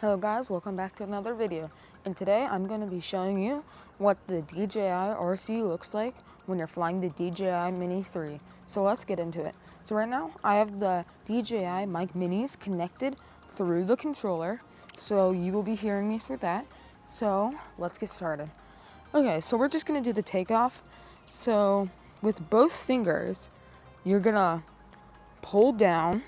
Hello guys, welcome back to another video. And today I'm going to be showing you what the Dji RC looks like when you're flying the DJI Mini 3. So let's get into it. So right now I have the DJI mic minis connected through the controller. So you will be hearing me through that. So let's get started. Okay, so we're just going to do the takeoff. So with both fingers, you're going to pull down.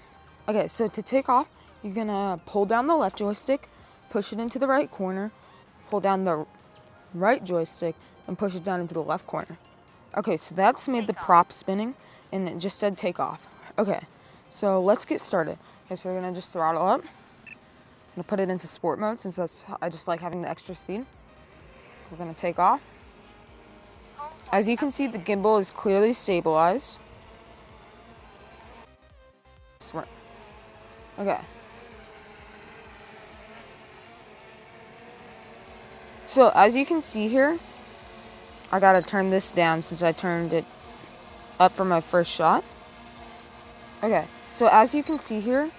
Okay, so to take off, you're gonna pull down the left joystick, push it into the right corner, pull down the right joystick, and push it down into the left corner. Okay, so that's made the prop spinning, and it just said take off. Okay, so let's get started. Okay, so we're gonna just throttle up. I'm gonna put it into sport mode since I just like having the extra speed. We're gonna take off. As you can see, the gimbal is clearly stabilized. Okay. So as you can see here, I gotta turn this down since I turned it up for my first shot. Okay, so as you can see here,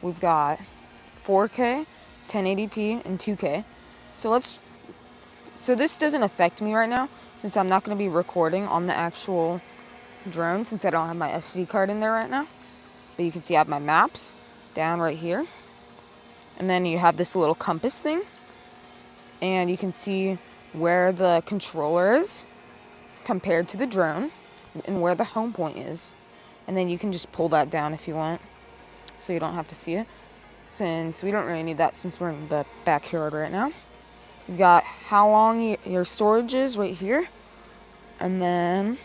we've got 4K, 1080p, and 2K. So this doesn't affect me right now since I'm not gonna be recording on the actual drone since I don't have my SD card in there right now. But you can see I have my maps down right here. And then you have this little compass thing. And you can see where the controller is compared to the drone and where the home point is. And then you can just pull that down if you want so you don't have to see it. Since we don't really need that since we're in the backyard right now. You've got how long your storage is right here. And then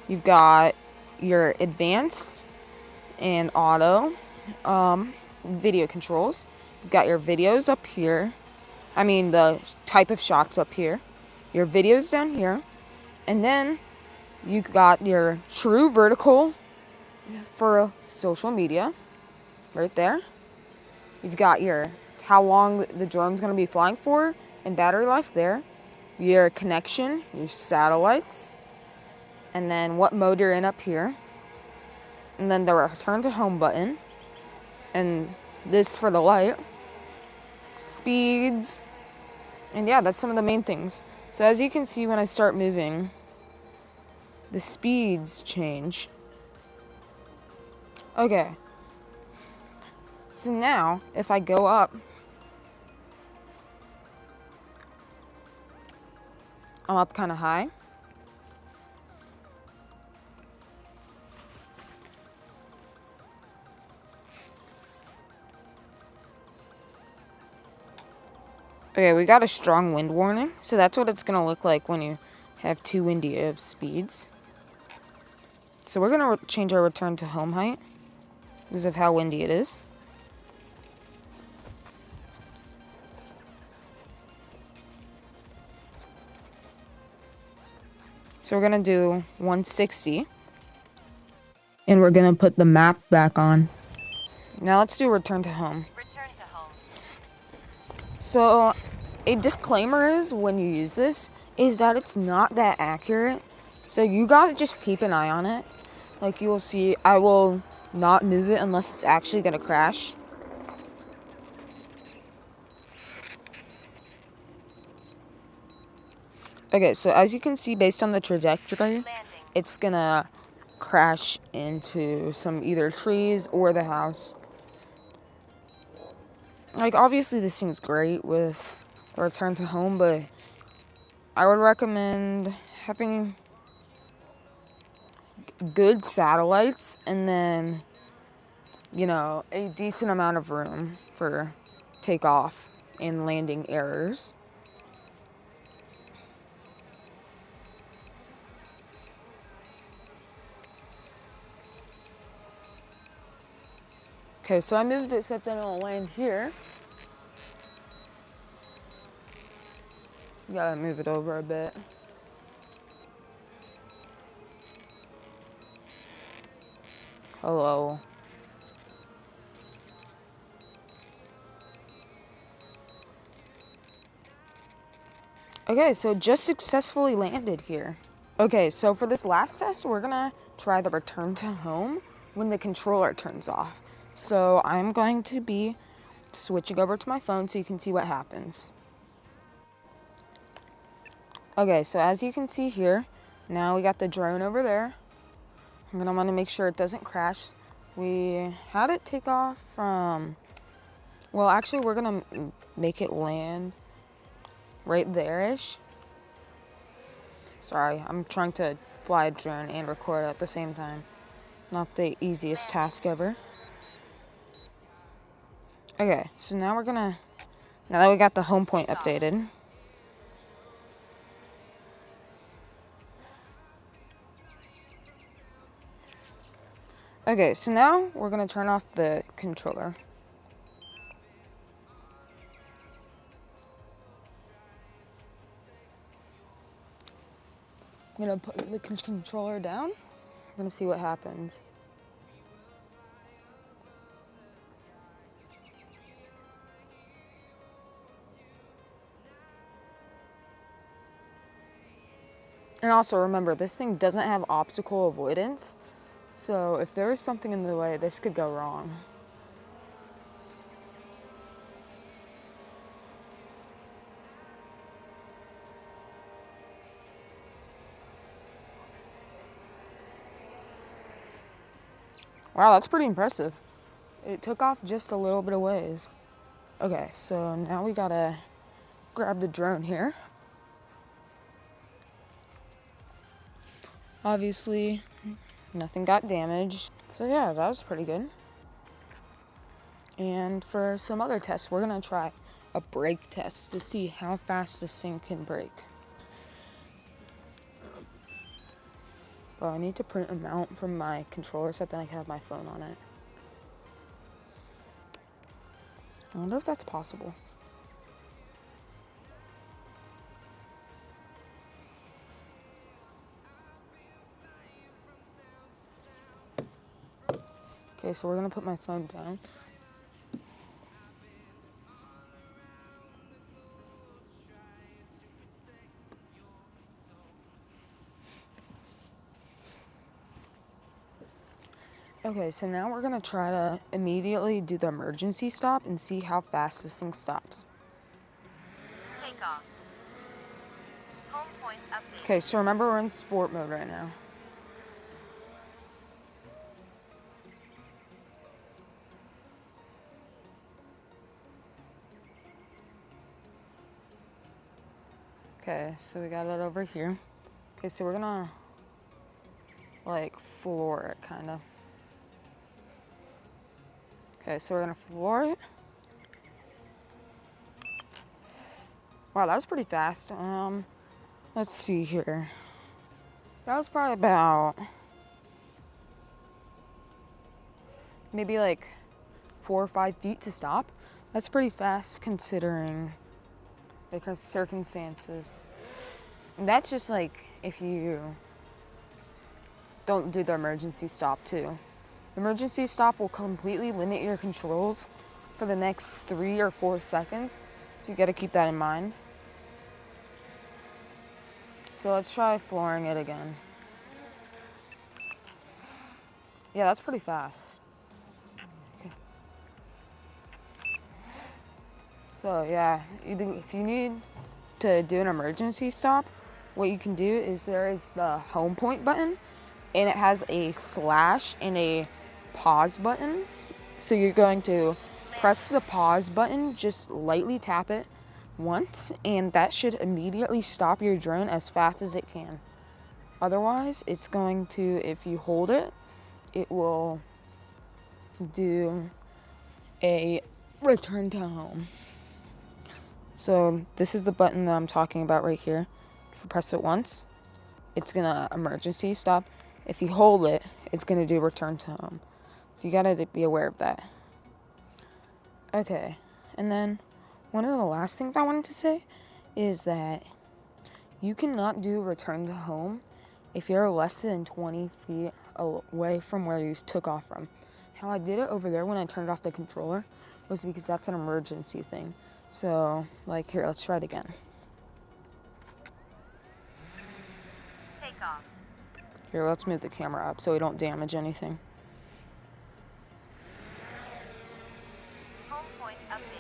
you've got your advanced and auto video controls. You've got your videos up here. I mean the type of shots up here. Your videos down here. And then you've got your true vertical for social media right there. You've got your how long the drone's going to be flying for and battery life there. Your connection, your satellites. And then what mode you're in up here. And then the return to home button. And this for the light. Speeds, and yeah, that's some of the main things. So as you can see, when I start moving, the speeds change. Okay, so now if I go up, I'm up kind of high. Okay, we got a strong wind warning, so that's what it's going to look like when you have too windy of speeds. So we're going to change our return to home height because of how windy it is. So we're going to do 160. And we're going to put the map back on. Now let's do return to home. So, a disclaimer is when you use this is that it's not that accurate. So you gotta just keep an eye on it. Like you will see, I will not move it unless it's actually gonna crash. Okay, so as you can see, based on the trajectory, it's gonna crash into some either trees or the house. Like, obviously, this thing's great with the return to home, but I would recommend having good satellites and then, you know, a decent amount of room for takeoff and landing errors. Okay, so I moved it so that it'll land here. Gotta move it over a bit. Hello. Okay, so just successfully landed here. Okay, so for this last test, we're gonna try the return to home when the controller turns off. So I'm going to be switching over to my phone so you can see what happens. Okay, so as you can see here, now we got the drone over there. I'm gonna want to make sure it doesn't crash. We had it take off from, well, actually we're gonna make it land right there-ish. Sorry, I'm trying to fly a drone and record at the same time. Not the easiest task ever. Okay, so now now that we got the home point updated, okay, so now we're gonna turn off the controller. I'm gonna put the controller down. I'm gonna see what happens. And also remember, this thing doesn't have obstacle avoidance. So if there is something in the way, this could go wrong. Wow, that's pretty impressive. It took off just a little bit of ways. Okay, so now we gotta grab the drone here. Obviously, nothing got damaged. So yeah, that was pretty good. And for some other tests, we're gonna try a brake test to see how fast this thing can brake. Well, I need to print a mount from my controller so that I can have my phone on it. I wonder if that's possible. Okay, so we're gonna put my phone down. Okay, so now we're gonna try to immediately do the emergency stop and see how fast this thing stops. Take off. Home point update. Okay, so remember we're in sport mode right now. Okay, so we got it over here. Okay, so we're gonna like floor it kinda. Okay, so we're gonna floor it. Wow, that was pretty fast. Let's see here. That was probably about maybe like 4 or 5 feet to stop. That's pretty fast considering the circumstances. And that's just like if you don't do the emergency stop too. The emergency stop will completely limit your controls for the next 3 or 4 seconds. So you gotta keep that in mind. So let's try flooring it again. Yeah, that's pretty fast. Okay. So yeah, if you need to do an emergency stop, what you can do is there is the home point button and it has a slash and a pause button. So you're going to press the pause button, just lightly tap it once, and that should immediately stop your drone as fast as it can. Otherwise, it's going to, if you hold it, it will do a return to home. So this is the button that I'm talking about right here. If you press it once, it's gonna emergency stop. If you hold it, it's gonna do return to home. So you gotta be aware of that. Okay, and then one of the last things I wanted to say is that you cannot do return to home if you're less than 20 feet away from where you took off from. How I did it over there when I turned off the controller was because that's an emergency thing. So, like, here, let's try it again. Take off. Here, let's move the camera up so we don't damage anything. Home point update.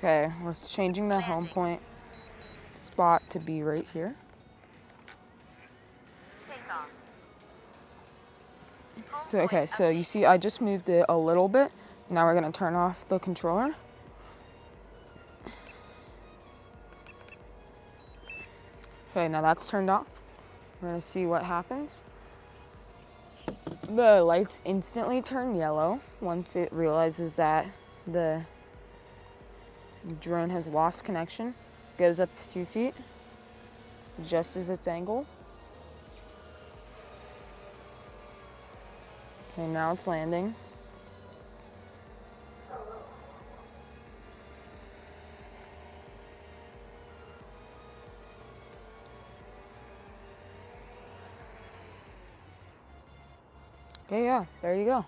Okay, we're changing the home Landing. point spot to be right here. Take off. Home So, point okay, so you updated. see I just moved it a little bit. Now we're gonna turn off the controller. Okay, now that's turned off. We're gonna see what happens. The lights instantly turn yellow once it realizes that the drone has lost connection. Goes up a few feet, adjusts its angle. Okay, now it's landing. Okay, yeah, there you go.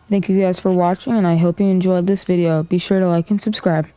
Thank you guys for watching, and I hope you enjoyed this video. Be sure to like and subscribe.